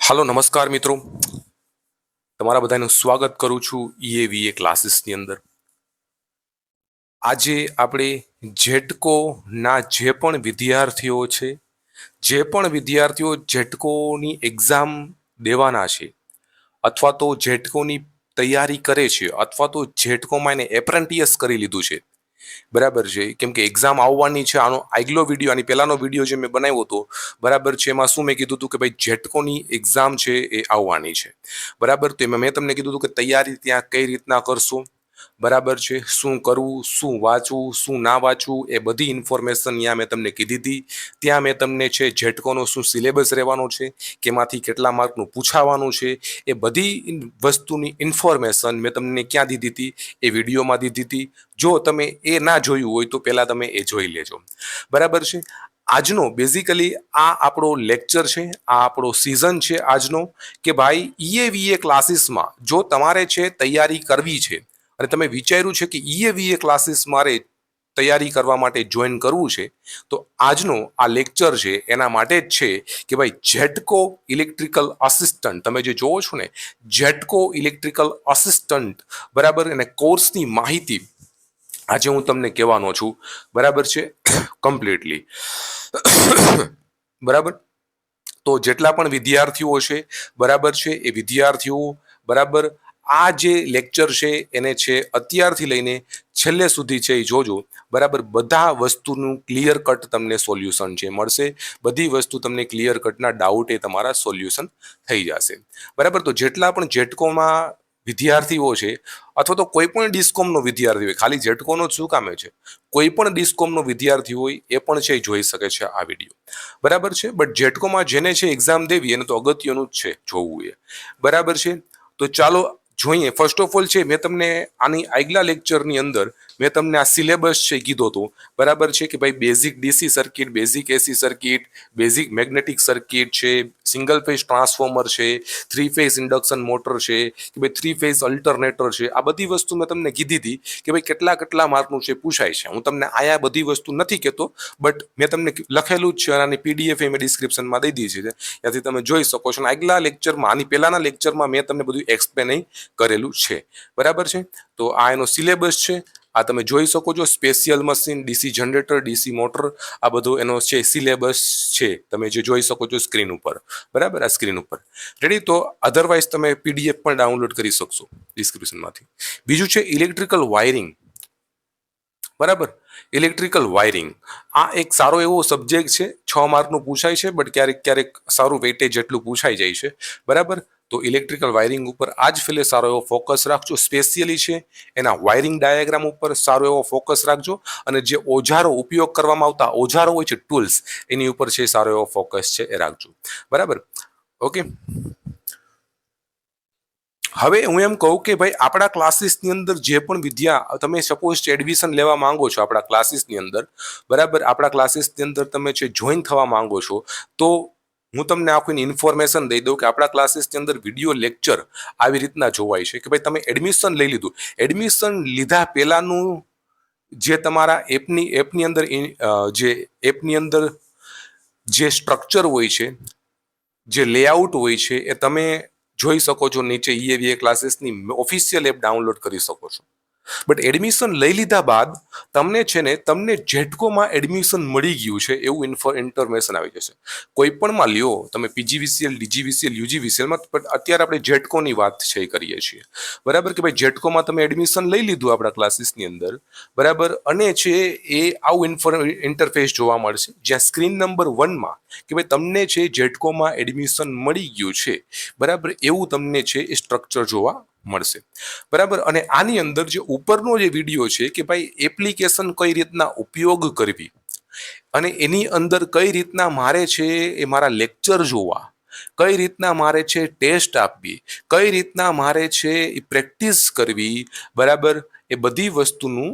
હાલો નમસ્કાર મિત્રો, તમારા બધાનું સ્વાગત કરું છું ઈએવીએ ક્લાસીસની અંદર. આજે આપણે જેટકો ના જે પણ વિદ્યાર્થીઓ છે, જે પણ વિદ્યાર્થીઓ જેટકોની એક્ઝામ દેવાના છે અથવા તો જેટકોની તૈયારી કરે છે અથવા તો જેટકોમાં એને એપ્રેન્ટિસ કરી લીધું છે, બરાબર છે, કેમ કે એક્ઝામ આવવાની છે. આનો આગલો વિડીયો, આની પહેલાનો વિડીયો જે મેં બનાવ્યો હતો, બરાબર છે, એમાં શું મેં કીધું હતું કે ભાઈ જેટકોની એક્ઝામ છે એ આવવાની છે, બરાબર. તો એમાં મેં તમને કીધું હતું કે તૈયારી ત્યાં કઈ રીતના કરશો, બરાબર છે, શું કરવું, શું વાંચવું, શું ના વાંચવું, એ બધી ઇન્ફોર્મેશન ત્યાં મેં તમને કીધી હતી. ત્યાં મેં તમને છે જેટકોનો શું સિલેબસ રહેવાનો છે, કેમાંથી કેટલા માર્કનું પૂછાવાનું છે, એ બધી વસ્તુની ઇન્ફોર્મેશન મેં તમને ક્યાં દીધી હતી, એ વિડીયોમાં દીધી હતી. જો તમે એ ના જોયું હોય તો પહેલાં તમે એ જોઈ લેજો, બરાબર છે. આજનો બેઝિકલી આ આપણો લેક્ચર છે, આ આપણો સિઝન છે આજનો, કે ભાઈ ઈએવીએ ક્લાસીસમાં જો તમારે છે તૈયારી કરવી છે અને તમે વિચાર્યું છે કે ઈએવીએ ક્લાસીસ મારે તૈયારી કરવા માટે જોઈન કરવું છે, તો આજનો આ લેક્ચર છે એના માટે જ છે કે ભાઈ જેટકો ઇલેક્ટ્રિકલ આસિસ્ટન્ટ તમે જે જોવો છો ને, જેટકો ઇલેક્ટ્રિકલ આસિસ્ટન્ટ, બરાબર, અને કોર્સની માહિતી આજે હું તમને કહેવાનો છું, બરાબર છે, કમ્પ્લીટલી. બરાબર. તો જેટલા પણ વિદ્યાર્થીઓ છે, બરાબર છે, એ વિદ્યાર્થીઓ, બરાબર, આ જે લેક્ચર છે એને છે અત્યારથી લઈને છેલ્લે સુધી છે એ જોજો, બરાબર. બધા વસ્તુનું ક્લિયર કટ તમને સોલ્યુશન છે મળશે, બધી વસ્તુ તમને ક્લિયર કટના ડાઉટ એ તમારા સોલ્યુશન થઈ જશે, બરાબર. તો જેટલા પણ જેટકોમાં વિદ્યાર્થીઓ છે અથવા તો કોઈ પણ ડિસ્કોમનો વિદ્યાર્થી હોય, ખાલી જેટકોનો જ શું કામે છે, કોઈ પણ ડિસ્કોમનો વિદ્યાર્થી હોય એ પણ છે જોઈ શકે છે આ વિડીયો, બરાબર છે. બટ જેટકોમાં જેને છે એક્ઝામ દેવી એને તો અગત્યનું જ છે જોવું એ, બરાબર છે. તો ચાલો જોઈએ. ફર્સ્ટ ઓફ ઓલ છે મેં તમને આની આગલા લેક્ચરની અંદર મેં તમને આ સિલેબસ છે કીધો હતો, બરાબર છે, કે ભાઈ બેઝિક ડીસી સર્કિટ, બેઝિક એસી સર્કિટ, બેઝિક મેગ્નેટિક સર્કિટ છે, સિંગલ ફેઝ ટ્રાન્સફોર્મર છે, 3 ફેઝ ઇન્ડક્શન મોટર છે, કે ભાઈ 3 ફેઝ અલ્ટરનેટર છે, આ બધી વસ્તુ મેં તમને કીધી હતી કે ભાઈ કેટલા કેટલા માર્કનું છે પૂછાય છે. હું તમને આયા બધી વસ્તુ નથી કહેતો, બટ મેં તમને લખેલું જ છે અને પીડીએફ મેં ડિસ્ક્રિપ્શનમાં દઈ દીધી છે, ત્યાંથી તમે જોઈ શકો છો. આગલા લેક્ચરમાં, આની પહેલાના લેક્ચરમાં મેં તમને બધું એક્સપ્લેન કરેલું છે, બરાબર છે. તો આ એનો સિલેબસ છે, આ તમે જોઈ શકો છો. Special machine, DC generator, DC motor, આ બધું એનો છે સિલેબસ છે, તમે જે જોઈ શકો છો સ્ક્રીન ઉપર, બરાબર, આ સ્ક્રીન ઉપર રેડી. તો અધરવાઇઝ તમે પીડીએફ પણ ડાઉનલોડ કરી શકશો ડિસ્ક્રિપ્શનમાંથી. બીજું છે ઇલેક્ટ્રિકલ વાયરિંગ, બરાબર. ઇલેક્ટ્રિકલ વાયરિંગ આ એક સારો એવો સબ્જેક્ટ છે, 6 માર્કનું પૂછાય છે, બટ ક્યારેક ક્યારેક સારું વેટેજ જેટલું પૂછાઈ જાય છે, બરાબર. તો ઇલેક્ટ્રિકલ વાયરિંગ ઉપર આજ ફેલે સારો એવો ફોકસ રાખજો. સ્પેશિયલી છે એના વાયરિંગ ડાયાગ્રામ ઉપર સારો એવો ફોકસ રાખજો, અને જે ઓજારો ઉપયોગ કરવામાં આવતા ઓજારો હોય છે, ટૂલ્સ, એની ઉપર છે સારો એવો ફોકસ છે એ રાખજો, બરાબર. ઓકે. હવે હું એમ કહું કે ભાઈ આપણા ક્લાસીસની અંદર જે પણ તમે સપોઝ એડમિશન લેવા માંગો છો આપણા ક્લાસીસની અંદર, બરાબર, આપણા ક્લાસીસની અંદર તમે છે જોઈન થવા માંગો છો, તો હું તમને આખું ઇન્ફોર્મેશન દઈ દઉં કે આપણા ક્લાસીસની અંદર વિડીયો લેક્ચર આવી રીતના જોવાય છે કે ભાઈ તમે એડમિશન લઈ લીધું, એડમિશન લીધા પહેલાનું જે તમારા એપની અંદર જે એપની અંદર જે સ્ટ્રક્ચર હોય છે, જે લેઆઉટ હોય છે, એ તમે જોઈ શકો છો. નીચે ઈએવીએ ક્લાસીસની ઓફિશિયલ એપ ડાઉનલોડ કરી શકો છો. બટ એડમિશન લઈ લીધા બાદ તમને જેટકોમાં એડમિશન મળી ગયું છે એવું ઇન્ફોર્મેશન આવી જશે. કોઈ પણમાં લ્યો તમે, પીજીવીસીએલ, ડીજીવીસીએલ, યુજીવીસીએલમાં, પણ અત્યારે આપણે જેટકોની વાત છે કરીએ છીએ, બરાબર, કે ભાઈ જેટકોમાં તમે એડમિશન લઈ લીધું આપણા ક્લાસીસની અંદર, બરાબર, અને છે એ આવું ઇન્ટરફેસ જોવા મળશે, જ્યાં સ્ક્રીન નંબર 1માં કે ભાઈ તમને છે જેટકોમાં એડમિશન મળી ગયું છે, બરાબર, એવું તમને છે એ સ્ટ્રક્ચર જોવા મળશે, બરાબર. અને આની અંદર જે ઉપરનો જે વિડીયો છે કે ભાઈ એપ્લિકેશન કઈ રીતના ઉપયોગ કરવી અને એની અંદર કઈ રીતના મારે છે એ મારા લેક્ચર જોવા, કઈ રીતના મારે છે ટેસ્ટ આપવી, કઈ રીતના મારે છે એ પ્રેક્ટિસ કરવી, બરાબર, એ બધી વસ્તુનું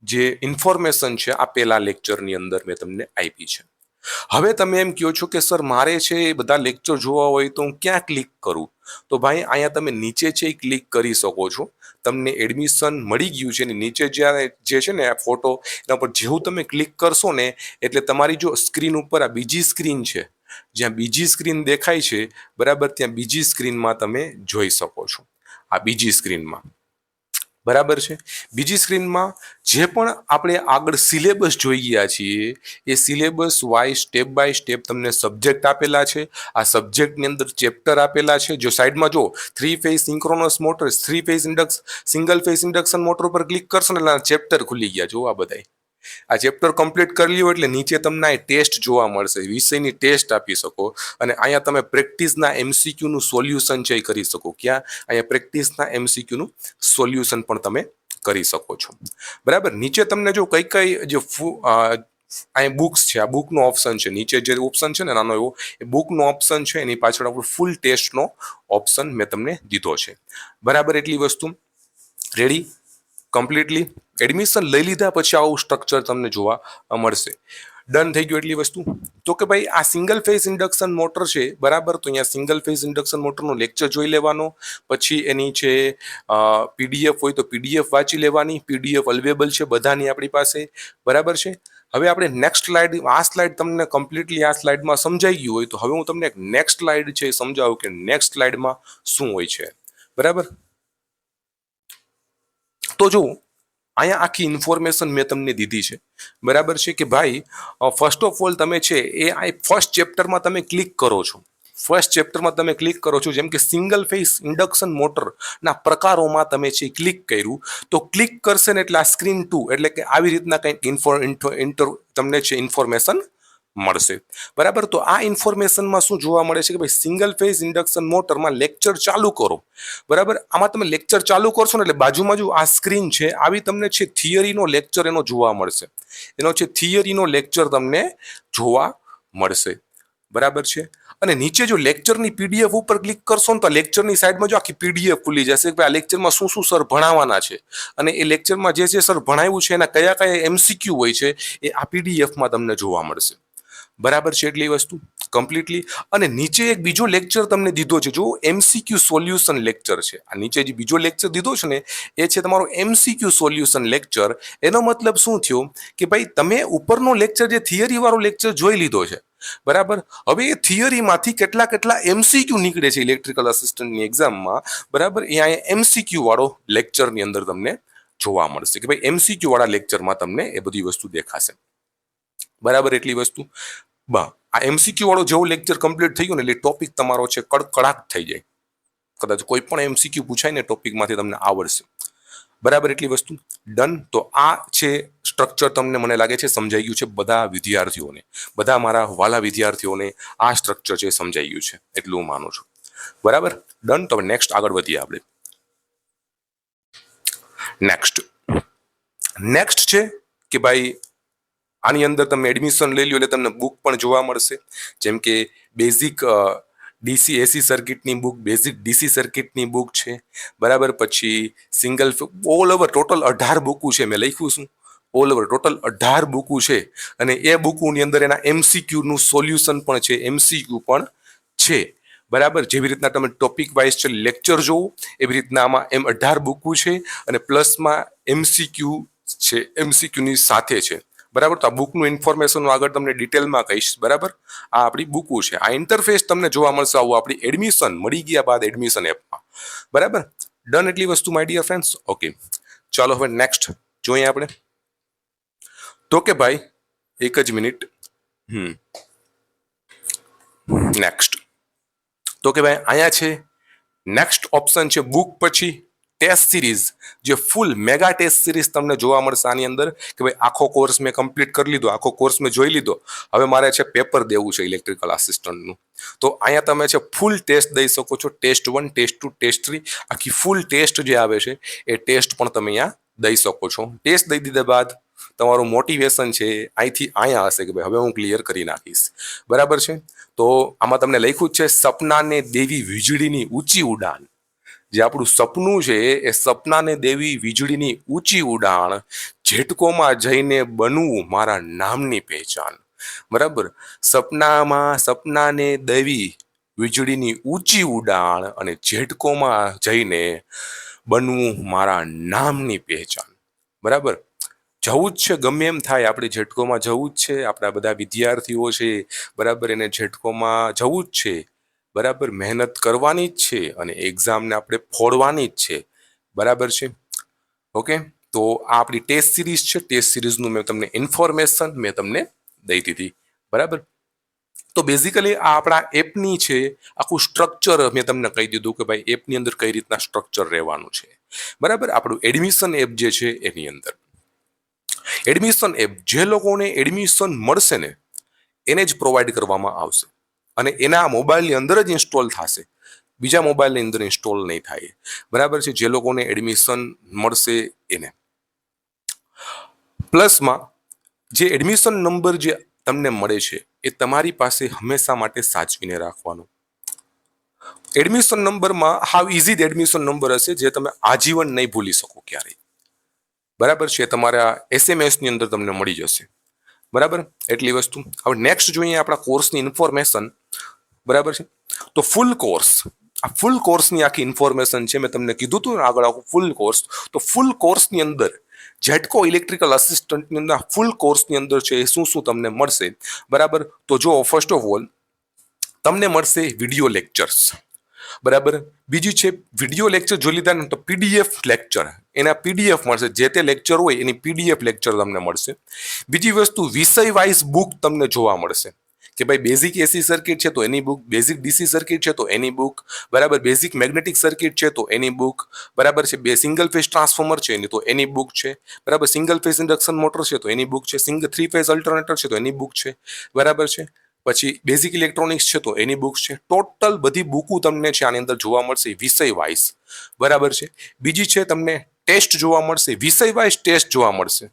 જે ઇન્ફોર્મેશન છે આ પહેલા લેક્ચરની અંદર મેં તમને આપી છે. હવે તમે એમ કહો છો કે સર મારે છે એ બધા લેક્ચર જોવા હોય તો હું ક્યાં ક્લિક કરું? તો ભાઈ અહીંયા તમે નીચે છે એ ક્લિક કરી શકો છો. તમને એડમિશન મળી ગયું છે ને નીચે જે છે ને આ ફોટો, એના પર જેવું તમે ક્લિક કરશો ને એટલે તમારી જો સ્ક્રીન ઉપર આ બીજી સ્ક્રીન છે, જ્યાં બીજી સ્ક્રીન દેખાય છે બરાબર ત્યાં બીજી સ્ક્રીનમાં તમે જોઈ શકો છો આ બીજી સ્ક્રીનમાં બરાબર છે બીજી સ્ક્રીનમાં જે પણ આપણે આગળ સિલેબસ જોઈ ગયા છીએ એ syllabus wise step by step તમને સબ્જેક્ટ આપેલા છે આ સબ્જેક્ટની અંદર ચેપ્ટર આપેલા છે જો સાઈડમાં જો 3 phase synchronous motor 3 phase single phase induction motor પર ક્લિક કરશો ને એટલે ચેપ્ટર ખુલી ગયા જો આ બધાય આ ચેપ્ટર કમ્પ્લીટ કરી લ્યો એટલે નીચે તમને આ ટેસ્ટ જોવા મળશે વિષયની ટેસ્ટ આપી શકો અને અહીંયા તમે પ્રેક્ટિસના એમસીક્યુ નું સોલ્યુશન છે એ કરી શકો ક્યાં અહીંયા પ્રેક્ટિસના એમસીક્યુ નું સોલ્યુશન પણ તમે કરી શકો છો બરાબર નીચે તમને જો કઈ કઈ જે અહીંયા બુક્સ છે આ બુકનો ઓપ્શન છે નીચે જે ઓપ્શન છે ને નાનો એવો એ બુકનો ઓપ્શન છે એની પાછળ આપણો ફૂલ ટેસ્ટનો ઓપ્શન મેં તમને દીધો છે બરાબર એટલી વસ્તુ રેડી કમ્પ્લીટલી એડમિશન લઈ લીધા પછી આવું સ્ટ્રક્ચર તમને જોવા મળશે ડન થઈ ગયું એટલી વસ્તુ તો કે ભાઈ આ સિંગલ ફેઝ ઇન્ડક્શન મોટર છે બરાબર તો અહીંયા સિંગલ ફેઝ ઇન્ડક્શન મોટરનો લેક્ચર જોઈ લેવાનો પછી એની છે પીડીએફ હોય તો પીડીએફ વાંચી લેવાની પીડીએફ અવેલેબલ છે બધાની આપણી પાસે બરાબર છે હવે આપણે નેક્સ્ટ સ્લાઇડ આ સ્લાઇડ તમને કમ્પ્લીટલી આ સ્લાઇડમાં સમજાઈ ગયું હોય તો હવે હું તમને એક નેક્સ્ટ સ્લાઇડ છે સમજાવું કે નેક્સ્ટ સ્લાઇડમાં શું હોય છે બરાબર તો જો અહીંયા આખી ઇન્ફોર્મેશન મેં તમને દીધી છે બરાબર છે કે ભાઈ ફર્સ્ટ ઓફ ઓલ તમે છે એ આ ફર્સ્ટ ચેપ્ટરમાં તમે ક્લિક કરો છો ફર્સ્ટ ચેપ્ટરમાં તમે ક્લિક કરો છો જેમ કે સિંગલ ફેઝ ઇન્ડક્શન મોટરના પ્રકારોમાં તમે છે ક્લિક કર્યું તો ક્લિક કરશે ને એટલે આ સ્ક્રીન 2 એટલે કે આવી રીતના કંઈક તમને છે ઇન્ફોર્મેશન મળશે બરાબર તો આ ઇન્ફોર્મેશનમાં શું જોવા મળે છે કે ભાઈ સિંગલ ફેઝ ઇન્ડક્શન મોટરમાં લેક્ચર ચાલુ કરો બરાબર આમાં તમે લેક્ચર ચાલુ કરશો ને એટલે બાજુમાં જો આ સ્ક્રીન છે આવી તમને છે થિયરીનો લેક્ચર એનો જોવા મળશે એનો છે થિયરીનો લેક્ચર તમને જોવા મળશે બરાબર છે અને નીચે જો લેક્ચરની પીડીએફ ઉપર ક્લિક કરશો ને તો લેક્ચરની સાઈડમાં જો આખી પીડીએફ ખુલી જશે કે આ લેક્ચરમાં શું શું સર ભણાવવાના છે અને એ લેક્ચરમાં જે સર ભણાવ્યું છે એના કયા કયા એમસીક્યુ હોય છે એ આ પીડીએફમાં તમને જોવા મળશે બરાબર છે એટલી વસ્તુ કમ્પ્લીટલી અને નીચે એક બીજો લેક્ચર તમને દીધો છે જો એમસીક્યુ સોલ્યુશન લેક્ચર છે આ નીચે જે બીજો લેક્ચર દીધો છે ને એ છે તમારો એમસીક્યુ સોલ્યુશન લેક્ચર એનો મતલબ શું થયો કે ભાઈ તમે ઉપરનો લેક્ચર જે થિયરી વાળો લેક્ચર જોઈ લીધો છે બરાબર હવે એ થિયરીમાંથી કેટલા એમસીક્યુ નીકળે છે ઇલેક્ટ્રિકલ અસિસ્ટન્ટની એક્ઝામમાં બરાબર એ અહીંયા એમસીક્યુ વાળો લેક્ચરની અંદર તમને જોવા મળશે કે ભાઈ એમસીક્યુ વાળા લેક્ચરમાં તમને એ બધી વસ્તુ દેખાશે બરાબર એટલી વસ્તુ આ એમસીક્યુ વાળો જેવો લેક્ચર કમ્પ્લીટ થઈ ગયો ને એટલે ટોપિક તમારો છે કડકડાટ થઈ જાય કદાચ કોઈ પણ એમસીક્યુ પૂછાય ને ટોપિકમાંથી તમને આવડશે બરાબર એટલી વસ્તુ ડન તો આ છે સ્ટ્રક્ચર તમને મને લાગે છે સમજાઈ ગયું છે બધા વિદ્યાર્થીઓને બધા મારા વાલા વિદ્યાર્થીઓને આ સ્ટ્રક્ચર છે સમજાઈ ગયું છે એટલું હું માનું છું બરાબર ડન તો નેક્સ્ટ આગળ વધીએ આપણે નેક્સ્ટ છે કે ભાઈ આની અંદર તમે એડમિશન લઈ લો એટલે તમને બુક પણ જોવા મળશે જેમ કે બેઝિક ડીસી એસી સર્કિટની બુક બેઝિક ડીસી સર્કિટની બુક છે બરાબર પછી સિંગલ ઓલ ઓવર ટોટલ 18 બુકો છે મેં લખ્યું છું ઓલ ઓવર ટોટલ 18 બુકો છે અને એ બુકોની અંદર એના એમસીક્યુ નું સોલ્યુશન પણ છે એમસીક્યુ પણ છે બરાબર જેવી રીતના તમે ટોપિક વાઇઝ છે લેક્ચર જોવો એવી રીતના આમાં 18 બુકો છે અને પ્લસમાં એમસીક્યુ છે એમસીક્યુની સાથે છે બરાબર તો આ બુકનું ઇન્ફોર્મેશન આગળ તમને ડિટેલમાં કહીશ બરાબર આ આપણી બુકો છે આ ઇન્ટરફેસ તમને જોવા મળશે આવું આપણી એડમિશન મળી ગયા બાદ એડમિશન એપમાં બરાબર ડન એટલી વસ્તુ માય ડિયર ફ્રેન્ડ્સ ઓકે ચાલો હવે નેક્સ્ટ જોઈએ આપણે તો કે ભાઈ એક જ મિનિટ નેક્સ્ટ તો કે ભાઈ અહીંયા છે નેક્સ્ટ ઓપ્શન છે બુક પછી ટેસ્ટ સિરીઝ જે ફૂલ મેગા ટેસ્ટ સિરીઝ તમને જોવા મળશે આની અંદર કે ભાઈ આખો કોર્સ મેં કમ્પ્લીટ કરી લીધો આખો કોર્સ મેં જોઈ લીધો હવે મારે છે પેપર દેવું છે ઇલેક્ટ્રિકલ આસિસ્ટન્ટનું તો અહીંયા તમે છે ફૂલ ટેસ્ટ દઈ શકો છો ટેસ્ટ 1 ટેસ્ટ 2 ટેસ્ટ 3 આખી ફૂલ ટેસ્ટ જે આવે છે એ ટેસ્ટ પણ તમે અહીંયા દઈ શકો છો ટેસ્ટ દઈ દીધા બાદ તમારું મોટિવેશન છે અહીંથી અહીંયા હશે કે ભાઈ હવે હું ક્લિયર કરી નાખીશ બરાબર છે તો આમાં તમને લખ્યું છે સપનાને દેવી વીજળીની ઊંચી ઉડાન જે આપણું સપનું છે એ સપનાને દેવી વીજળીની ઊંચી ઉડાણ ઝેટકોમાં જઈને બનવું મારા નામની પહેચાન બરાબર સપનાને દેવી વીજળીની ઊંચી ઉડાણ અને ઝેટકોમાં જઈને બનવું મારા નામની પહેચાન બરાબર જવું જ છે, ગમે એમ થાય આપણે જેટકોમાં જવું જ છે, આપણા બધા વિદ્યાર્થીઓ છે બરાબર એને જેટકોમાં જવું જ છે બરાબર, મહેનત કરવાની જ છે અને એક્ઝામને આપણે ફોડવાની જ છે બરાબર છે. ઓકે, તો આ આપણી ટેસ્ટ સિરીઝ છે, ટેસ્ટ સિરીઝનું મેં તમને ઇન્ફોર્મેશન મેં તમને દઈ દીધી બરાબર. તો બેઝિકલી આ આપણા એપની છે આખું સ્ટ્રક્ચર મેં તમને કહી દીધું કે ભાઈ એપની અંદર કઈ રીતના સ્ટ્રક્ચર રહેવાનું છે બરાબર. આપણું એડમિશન એપ જે છે એની અંદર એડમિશન એપ જે લોકોને એડમિશન મળશે ને એને જ પ્રોવાઈડ કરવામાં આવશે અને એના મોબાઈલની અંદર જ ઇન્સ્ટોલ થશે, બીજા મોબાઈલની અંદર ઇન્સ્ટોલ નહીં થાય બરાબર છે. જે લોકોને એડમિશન મળશે એને પ્લસમાં જે એડમિશન નંબર જે તમને મળે છે એ તમારી પાસે હંમેશા માટે સાચવીને રાખવાનો. એડમિશન નંબરમાં હાવ ઇઝી એડમિશન નંબર હશે જે તમે આજીવન નહીં ભૂલી શકો ક્યારેય બરાબર છે. તમારા SMS ની અંદર તમને મળી જશે બરાબર, એટલી વસ્તુ. હવે નેક્સ્ટ જોઈએ આપણા કોર્સની ઇન્ફોર્મેશન બરાબર છે. તો ફૂલ કોર્સ, આ ફૂલ કોર્સની આખી ઇન્ફોર્મેશન છે, મેં તમને કીધું હતું આગળ આખું ફૂલ કોર્સ. તો ફૂલ કોર્સની અંદર જેટકો ઇલેક્ટ્રિકલ અસિસ્ટન્ટની અંદર ફૂલ કોર્સની અંદર છે એ શું શું તમને મળશે બરાબર. તો જો ફર્સ્ટ ઓફ ઓલ તમને મળશે વિડીયો લેક્ચર્સ બરાબર. બીજી છે વિડીયો લેક્ચર જોઈ લીધા ને તો PDF લેક્ચર, એના PDF મળશે, જે તે લેક્ચર હોય એની PDF લેક્ચર તમને મળશે. બીજી વસ્તુ વિષય વાઇઝ બુક તમને જોવા મળશે કે ભાઈ બેઝિક AC સર્કિટ છે તો એની બુક, બેઝિક DC સર્કિટ છે તો એની બુક બરાબર, બેઝિક મેગ્નેટિક સર્કિટ છે તો એની બુક બરાબર છે, બે સિંગલ ફેઝ ટ્રાન્સફોર્મર છે એની તો એની બુક છે બરાબર, સિંગલ ફેઝ ઇન્ડક્શન મોટર છે તો એની બુક છે, થ્રી ફેઝ અલ્ટરનેટર છે તો એની બુક છે બરાબર છે. પછી બેઝિક ઇલેક્ટ્રોનિક્સ છે તો એની બુક છે. ટોટલ બધી બુકો તમને છે આની અંદર જોવા મળશે વિષય વાઇઝ બરાબર છે. બીજી છે તમને ટેસ્ટ જોવા મળશે, વિષય વાઇઝ ટેસ્ટ જોવા મળશે,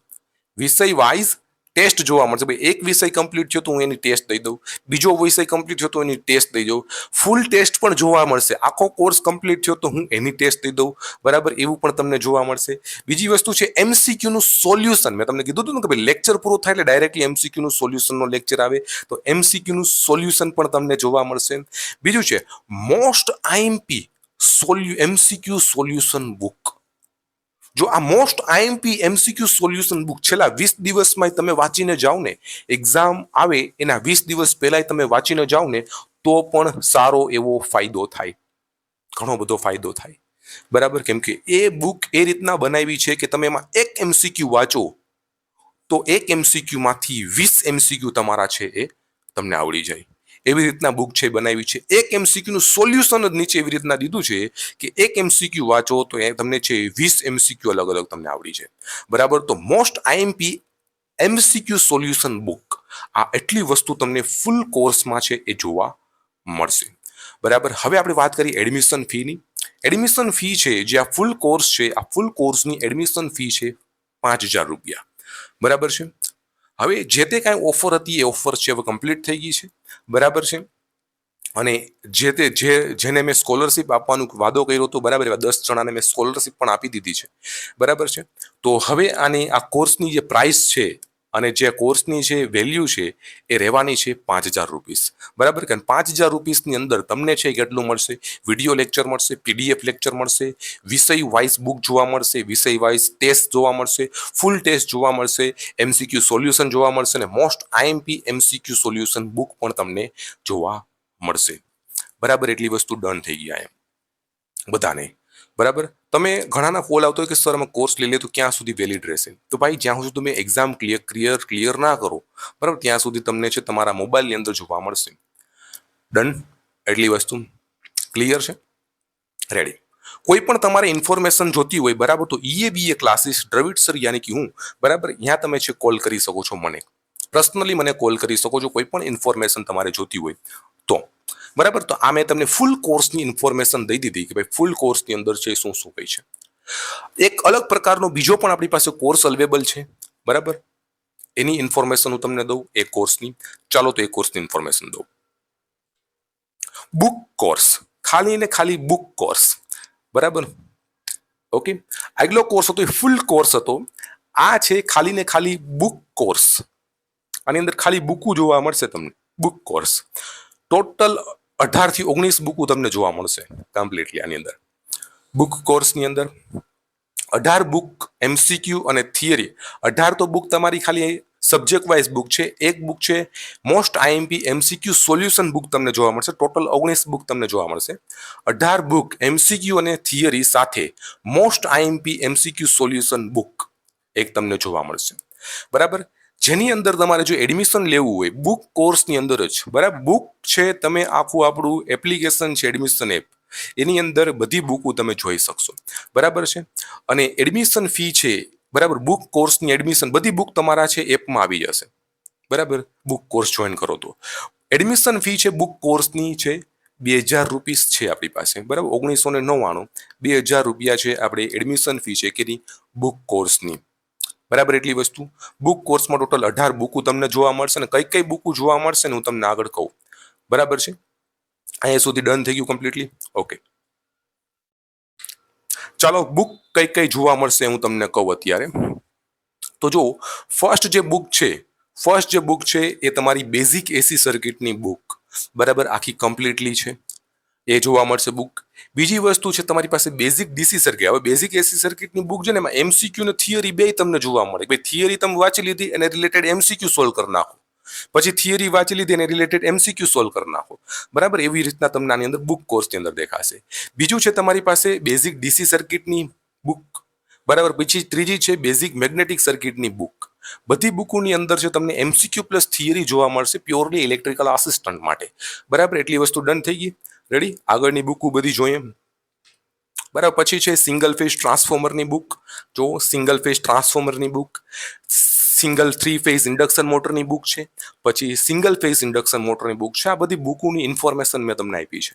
વિષય વાઇઝ ટેસ્ટ જોવા મળશે. ભાઈ એક વિષય કમ્પ્લીટ થયો તો હું એની ટેસ્ટ દઈ દઉં, બીજો વિષય કમ્પ્લીટ થયો તો એની ટેસ્ટ દઈ દઉં, ફૂલ ટેસ્ટ પણ જોવા મળશે, આખો કોર્સ કમ્પ્લીટ થયો તો હું એની ટેસ્ટ દઈ દઉં બરાબર, એવું પણ તમને જોવા મળશે. બીજી વસ્તુ છે MCQ નું સોલ્યુશન. મેં તમને કીધું હતું ને કે ભાઈ લેક્ચર પૂરો થાય એટલે ડાયરેક્ટલી MCQ નું સોલ્યુશનનો લેક્ચર આવે, તો MCQ નું સોલ્યુશન પણ તમને જોવા મળશે. બીજું છે most IMP MCQ solution book. જો આ most IMP MCQ solution book છેલ્લા 20 દિવસમાં તમે વાંચીને જાઓ ને, એક્ઝામ આવે એના 20 દિવસ પહેલા તમે વાંચીને જાઓ ને તો પણ સારો એવો ફાયદો થાય, ઘણો બધો ફાયદો થાય બરાબર. કેમ કે એ બુક એ રીતના બનાવી છે કે તમે એમાં એક MCQ વાંચો તો એક MCQ માંથી 20 MCQ તમારા છે એ તમને આવડી જાય, એવી રીતના બુક છે બનાવી છે. એક MCQ નું સોલ્યુશન જ નીચે એવી રીતના દીધું છે કે એક MCQ વાંચો તો એ તમને છે 20 MCQ અલગ અલગ તમને આવડી જાય બરાબર. તો most IMP MCQ solution book, આ એટલી વસ્તુ તમને ફૂલ કોર્સમાં છે એ જોવા મળશે બરાબર. હવે આપણે વાત કરીએ એડમિશન ફીની. એડમિશન ફી છે જે આ ફૂલ કોર્સ છે, આ ફૂલ કોર્સની એડમિશન ફી છે 5000 રૂપિયા બરાબર છે. હવે જે તે કાંઈ ઓફર હતી એ ઓફર છે હવે કમ્પ્લીટ થઈ ગઈ છે બરાબર છે. અને જેને મેં સ્કોલરશિપ આપવાનો વાદો કર્યો હતો બરાબર, એવા 10 જણાને મેં સ્કોલરશિપ પણ આપી દીધી છે બરાબર છે. તો હવે આની આ કોર્સની જે પ્રાઇસ છે અને જે કોર્સની જે વેલ્યુ છે એ રહેવાની છે 5000 રૂપીસ બરાબર. કે 5000 રૂપીસની અંદર તમને છે કેટલું મળશે, વિડીયો લેક્ચર મળશે, PDF લેક્ચર મળશે, વિષય વાઇઝ બુક જોવા મળશે, વિષય વાઇઝ ટેસ્ટ જોવા મળશે, ફૂલ ટેસ્ટ જોવા મળશે, MCQ સોલ્યુશન જોવા મળશે અને most IMP MCQ solution book પણ તમને જોવા મળશે બરાબર. એટલી વસ્તુ ડન થઈ ગયા એમ બધાને બરાબર. તમે ઘણાના કોલ આવતો હોય કે સર અમે કોર્સ લઈ લે તો ક્યાં સુધી વેલિડ રહેશે? તો ભાઈ જ્યાં સુધી તમે એક્ઝામ ક્લિયર ના કરો બરાબર ત્યાં સુધી તમને છે તમારા મોબાઈલની અંદર જોવા મળશે. ડન, એટલી વસ્તુ ક્લિયર છે, રેડી. કોઈ પણ તમારે ઇન્ફોર્મેશન જોતી હોય બરાબર તો EABA ક્લાસીસ દ્રવિડ સર યાની કે હું બરાબર, અહીંયા તમે છે કોલ કરી શકો છો, મને પર્સનલી મને કોલ કરી શકો છો કોઈ પણ ઇન્ફોર્મેશન તમારે જોતી હોય તો બરાબર. તો આ મેં તમને ફૂલ કોર્સની ઇન્ફોર્મેશન દઈ દીધી કે ભાઈ ફૂલ કોર્સની અંદર છે શું શું કઈ છે. એક અલગ પ્રકારનો બીજો પણ આપણી પાસે કોર્સ અવેલેબલ છે બરાબર, એની ઇન્ફોર્મેશન હું તમને દઉં એ કોર્સની. ચાલો તો એ કોર્સની ઇન્ફોર્મેશન દઉં. બુક કોર્સ, ખાલી ને ખાલી બુક કોર્સ બરાબર. ઓકે, આગલો કોર્સ હતો એ ફૂલ કોર્સ હતો, આ છે ખાલી ને ખાલી બુક કોર્સ. આની અંદર ખાલી બુકો જોવા મળશે તમને, બુક કોર્સ. ટોટલ 18 થી 19 બુકો તમને જોવા મળશે કમ્પ્લીટલી આની અંદર બુક કોર્સની અંદર 18 બુક એમસીક્યુ અને થિયરી, 18 તો બુક તમારી ખાલી સબ્જેક્ટ વાઇઝ બુક છે. એક બુક છે most IMP MCQ solution book તમને જોવા મળશે. ટોટલ 19 બુક તમને જોવા મળશે. 18 બુક એમસીક્યુ અને થિયરી સાથે most IMP MCQ solution book એક તમને જોવા મળશે. બરાબર. જેની અંદર તમારે જો એડમિશન લેવું હોય બુક કોર્સની અંદર જ, બરાબર, બુક છે તમે આખું આપણું એપ્લિકેશન છે એડમિશન એપ, એની અંદર બધી બુકો તમે જોઈ શકશો. બરાબર છે. અને એડમિશન ફી છે, બરાબર, બુક કોર્સની એડમિશન બધી બુક તમારા છે એપમાં આવી જશે. બરાબર. બુક કોર્સ જોઈન કરો તો એડમિશન ફી છે બુક કોર્સની છે 2000 રૂપીસ છે આપણી પાસે. બરાબર. 1999 2000 રૂપિયા છે આપણે એડમિશન ફી છે કે બુક કોર્સની. બરાબર. એટલી વસ્તુ બુક કોર્સમાં ટોટલ 18 બુકો તમને જોવા મળશે. ને કઈ કઈ બુકો જોવા મળશે ને હું તમને આગળ કહું. બરાબર છે. અહીંયા સુધી ડન થઈ ગયું કમ્પ્લીટલી? ઓકે. ચાલો બુક કઈ કઈ જોવા મળશે હું તમને કહું અત્યારે. તો જો ફર્સ્ટ જે બુક છે એ તમારી બેઝિક એસી સર્કિટની બુક, બરાબર, આખી કમ્પ્લીટલી છે એ જોવા મળશે બુક. બીજી વસ્તુ છે તમારી પાસે બેઝિક ડીસી સર્કિટ. હવે બેઝિક એસી સર્કિટની બુક છે ને એમાં એમસીક્યુ ને થિયરી બે તમને જોવા મળે. ભાઈ થિયરી તમે વાંચી લીધી એને રિલેટેડ એમસીક્યુ સોલ્વ કરી નાખો, પછી થિયરી વાંચી લીધી એને રિલેટેડ એમસીક્યુ સોલ્વ કરી નાખો. બરાબર. એવી રીતના તમને આની અંદર બુક કોર્સની અંદર દેખાશે. બીજું છે તમારી પાસે બેઝિક ડીસી સર્કિટની બુક, બરાબર. પછી ત્રીજી છે બેઝિક મેગ્નેટિક સર્કિટની બુક. બધી બુકોની અંદર છે તમને એમસીક્યુ પ્લસ થિયરી જોવા મળશે પ્યોરલી ઇલેક્ટ્રિકલ આસિસ્ટન્ટ માટે. બરાબર. એટલી વસ્તુ ડન થઈ ગઈ. રેડી. આગળની બુકો બધી જોઈએ. બરાબર. પછી છે સિંગલ ફેઝ ટ્રાન્સફોર્મરની બુક. જો સિંગલ ફેઝ ટ્રાન્સફોર્મરની બુક, સિંગલ 3 ફેઝ ઇન્ડક્શન મોટરની બુક છે, પછી સિંગલ ફેઝ ઇન્ડક્શન મોટરની બુક છે. આ બધી બુકોની ઇન્ફોર્મેશન મેં તમને આપી છે.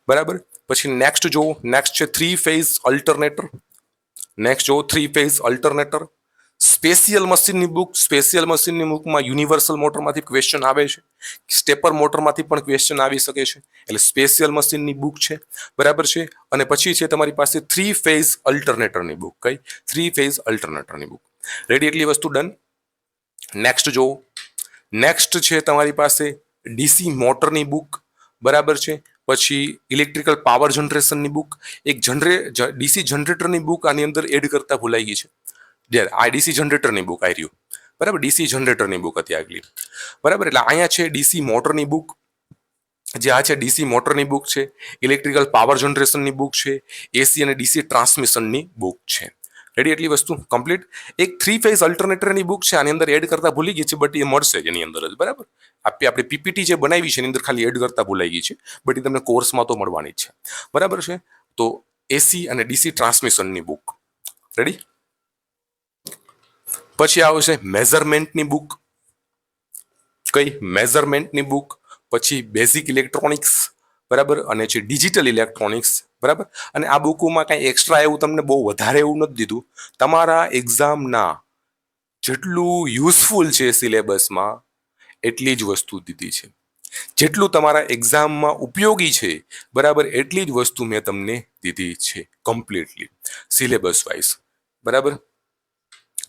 બરાબર. પછી નેક્સ્ટ છે 3 ફેઝ અલ્ટરનેટર. નેક્સ્ટ જો 3 ફેઝ અલ્ટરનેટર. સ્પેશિયલ મશીનની બુક. સ્પેશિયલ મશીનની બુકમાં યુનિવર્સલ મોટરમાંથી ક્વેશ્ચન આવે છે, સ્ટેપર મોટરમાંથી પણ ક્વેશ્ચન આવી શકે છે, એટલે સ્પેશિયલ મશીનની બુક છે. બરાબર છે. અને પછી છે તમારી પાસે 3 ફેઝ અલ્ટરનેટરની બુક. કઈ? 3 ફેઝ અલ્ટરનેટરની બુક. રેડી. એટલી વસ્તુ ડન. નેક્સ્ટ છે તમારી પાસે ડીસી મોટરની બુક. બરાબર છે. પછી ઇલેક્ટ્રિકલ પાવર જનરેશનની બુક. એક ડીસી જનરેટરની બુક આની અંદર એડ કરતા ભૂલાઈ ગઈ છે. આ ડીસી જનરેટરની બુક આવી રહ્યું. બરાબર. ડીસી જનરેટરની બુક હતી આગલી. બરાબર. એટલે અહીંયા છે ડીસી મોટરની બુક. જે આ છે ડીસી મોટરની બુક છે, ઇલેક્ટ્રિકલ પાવર જનરેશનની બુક છે, એસી અને ડીસી ટ્રાન્સમિશનની બુક છે. રેડી. એટલી વસ્તુ કમ્પ્લીટ. એક 3 ફેઝ અલ્ટરનેટરની બુક છે આની અંદર એડ કરતા ભૂલી ગઈ છે, બટ એ મળશે જ એની અંદર જ. બરાબર. આપણે પીપીટી જે બનાવી છે એની અંદર ખાલી એડ કરતા ભૂલાઈ ગઈ છે, બટ એ તમને કોર્સમાં તો મળવાની જ છે. બરાબર છે. તો એસી અને ડીસી ટ્રાન્સમિશનની બુક. રેડી. પછી આવશે મેઝરમેન્ટની બુક. કઈ? મેઝરમેન્ટની બુક. પછી બેઝિક ઇલેક્ટ્રોનિક્સ. બરાબર. અને છે ડિજિટલ ઇલેક્ટ્રોનિક્સ. બરાબર. અને આ બુકોમાં કાંઈ એક્સ્ટ્રા એવું તમને બહુ વધારે એવું નથી દીધું. તમારા એક્ઝામના જેટલું યુઝફુલ છે સિલેબસમાં એટલી જ વસ્તુ દીધી છે. જેટલું તમારા એક્ઝામમાં ઉપયોગી છે, બરાબર, એટલી જ વસ્તુ મેં તમને દીધી છે કમ્પ્લીટલી સિલેબસ વાઇઝ. બરાબર.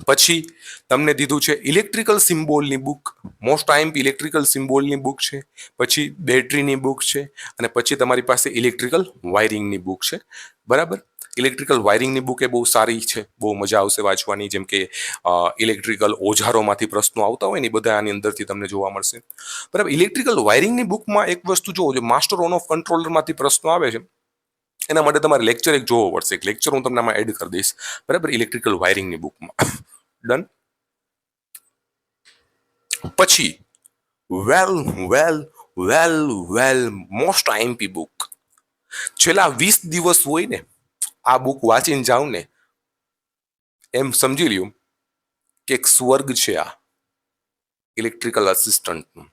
પછી તમને દીધું છે ઇલેક્ટ્રિકલ સિમ્બોલની બુક. મોસ્ટ આઈએમપી ઇલેક્ટ્રિકલ સિમ્બોલની બુક છે. પછી બેટરીની બુક છે. અને પછી તમારી પાસે ઇલેક્ટ્રિકલ વાયરિંગની બુક છે. બરાબર. ઇલેક્ટ્રિકલ વાયરિંગની બુક એ બહુ સારી છે, બહુ મજા આવશે વાંચવાની. જેમ કે ઇલેક્ટ્રિકલ ઓજારોમાંથી પ્રશ્નો આવતા હોય ને એ બધા આની અંદરથી તમને જોવા મળશે. બરાબર. ઇલેક્ટ્રિકલ વાયરિંગની બુકમાં એક વસ્તુ જુઓ, જે માસ્ટર ઓન ઓફ કંટ્રોલરમાંથી પ્રશ્નો આવે છે એના માટે તમારે લેક્ચર એક જોવો પડશે. એક લેક્ચર હું તમને આમાં એડ કરી દઈશ. બરાબર. ઇલેક્ટ્રિકલ વાયરિંગની બુકમાં. ડન. પછી વેલ મોસ્ટ આઈએમપી બુક. છેલ્લા 20 દિવસ હોય ને આ બુક વાંચીને જાવ ને એમ સમજી લ્યો કે એક સ્વર્ગ છે આ ઇલેક્ટ્રિકલ આસિસ્ટન્ટનું.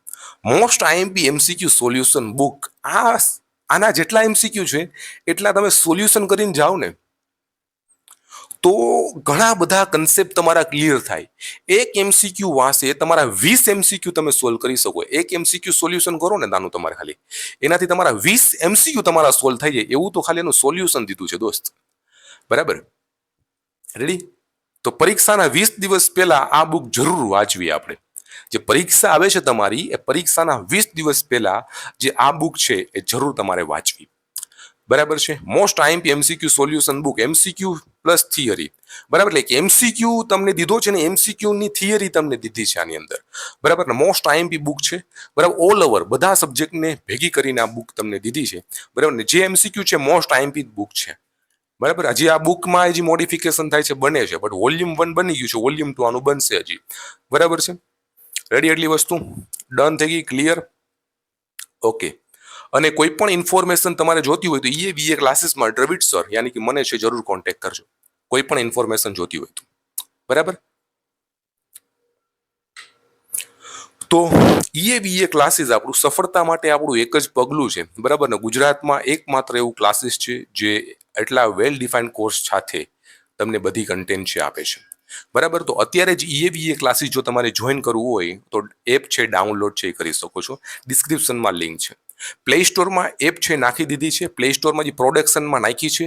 Most IMP MCQ solution book. આના જેટલા એમસીક્યુ છે એટલા તમે સોલ્યુશન કરીને જાઓ ને તો ઘણા બધા કન્સેપ્ટ તમારા ક્લિયર થાય. એક એમસીક્યુ વાંચે તમારા 20 એમસીક્યુ તમે સોલ્વ કરી શકો. એક એમસીક્યુ સોલ્યુશન કરો ને નાનું તમારે ખાલી, એનાથી તમારા 20 એમસીક્યુ તમારા સોલ્વ થઈ જાય. એવું તો ખાલી એનું સોલ્યુશન દીધું છે દોસ્ત. બરાબર. રેડી. તો પરીક્ષાના 20 દિવસ પહેલા આ બુક જરૂર વાંચવી. આપણે જે પરીક્ષા આવે છે તમારી એ પરીક્ષાના 20 દિવસ પહેલા જે આ બુક છે એ જરૂર તમારે વાંચવી. બરાબર છે. Most IMP MCQ solution book, MCQ plus theory. બરાબર, એટલે કે એમસીક્યુ તમને દીધો છે ને, એમસીક્યુ ની થિયરી તમને દીધી છે આની અંદર, બરાબર ને. મોસ્ટ આઈએમપી બુક છે, બરાબર, ઓલ ઓવર બધા સબ્જેક્ટને ભેગી કરીને આ બુક તમને દીધી છે, બરાબર ને. જે એમસીક્યુ છે મોસ્ટ આઈએમપી બુક છે, બરાબર. હજી આ બુકમાં હજી મોડિફિકેશન થાય છે, બને છે, બટ વોલ્યુમ 1 બની ગયું છે, વોલ્યુમ 2 આનું બનશે હજી, બરાબર છે. રેડી, એટલી વસ્તુ ડન થઈ ગઈ, ક્લિયર, ઓકે. અને કોઈ પણ ઇન્ફોર્મેશન તમારે જોતી હોય તો EABA ક્લાસીસમાં દ્રવિડ સર યાની કે મને છે જરૂર કોન્ટેક્ટ કરજો, કોઈ પણ ઇન્ફોર્મેશન જોતી હોય તો, બરાબર. તો EABA ક્લાસીસ આપણું સફળતા માટે આપણું એક જ પગલું છે, બરાબર ને. ગુજરાતમાં એકમાત્ર એવું ક્લાસીસ છે જે એટલા વેલ ડિફાઇન્ડ કોર્સ સાથે તમને બધી કન્ટેન્ટ છે આપે છે, બરાબર. તો અત્યારે જ EABA ક્લાસીસ જો તમારે જોઈન કરવું હોય તો એપ છે ડાઉનલોડ છે એ કરી શકો છો, ડિસ્ક્રિપ્શનમાં લિંક છે. પ્લે સ્ટોરમાં એપ છે નાખી દીધી છે, પ્લે સ્ટોરમાં જે પ્રોડક્શનમાં નાખી છે,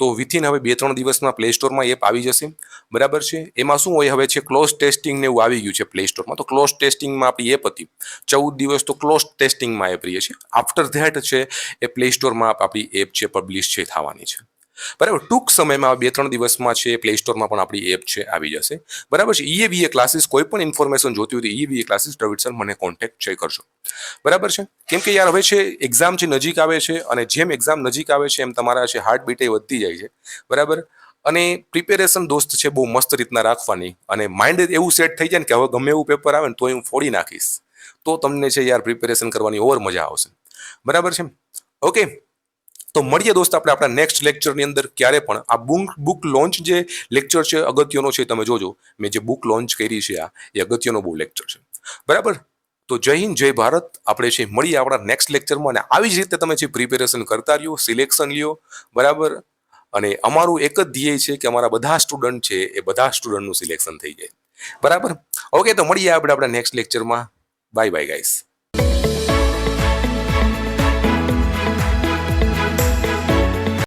તો વિથિન હવે 2-3 દિવસમાં પ્લે સ્ટોરમાં એપ આવી જશે, બરાબર છે. એમાં શું હોય, હવે છે ક્લોઝ ટેસ્ટિંગ ને એવું આવી ગયું છે પ્લે સ્ટોરમાં, તો ક્લોઝ ટેસ્ટિંગમાં આપણી એપ હતી 14 દિવસ તો ક્લોઝ ટેસ્ટિંગમાં એપ રહીએ છીએ. આફ્ટર ધેટ છે એ પ્લે સ્ટોરમાં આપણી એપ છે પબ્લિશ છે થવાની છે, બરાબર. ટૂંક સમયમાં 2-3 દિવસમાં છે પ્લે સ્ટોરમાં પણ આપણી એપ છે આવી જશે, બરાબર છે. EABA ક્લાસીસ કોઈ પણ ઇન્ફોર્મેશન જોતી હોય તો EABA ક્લાસીસ દ્રવિડ સર મને કોન્ટેક્ટ છે કરજો, બરાબર છે. કેમ કે યાર હવે છે એક્ઝામ છે નજીક આવે છે, અને જેમ એક્ઝામ નજીક આવે છે એમ તમારા છે હાર્ટ બીટ વધતી જાય છે, બરાબર. અને પ્રિપેરેશન દોસ્ત છે બહુ મસ્ત રીતના રાખવાની, અને માઇન્ડ એવું સેટ થઈ જાય ને કે હવે ગમે એવું પેપર આવે ને તો હું ફોડી નાખીશ, તો તમને છે યાર પ્રિપેરેશન કરવાની ઓર મજા આવશે, બરાબર છે. ઓકે, તો મળીએ દોસ્ત આપણે આપણા નેક્સ્ટ લેક્ચરની અંદર ક્યારે પણ. આ બુક લોન્ચ જે લેક્ચર છે અગત્યનો છે, તમે જોજો મેં જે બુક લોન્ચ કરી છે આ એ અગત્યનો બહુ લેક્ચર છે, બરાબર. તો જય હિન્દ, જય ભારત. આપણે છે મળીએ આપણા નેક્સ્ટ લેક્ચરમાં, અને આવી જ રીતે તમે જે પ્રિપેરેશન કરતા રહ્યો, સિલેક્શન લ્યો, બરાબર. અને અમારું એક જ ધ્યેય છે કે અમારા બધા સ્ટુડન્ટ છે એ બધા સ્ટુડન્ટનું સિલેક્શન થઈ જાય, બરાબર. ઓકે, તો મળીએ આપણે આપણા નેક્સ્ટ લેક્ચરમાં. Bye bye guys.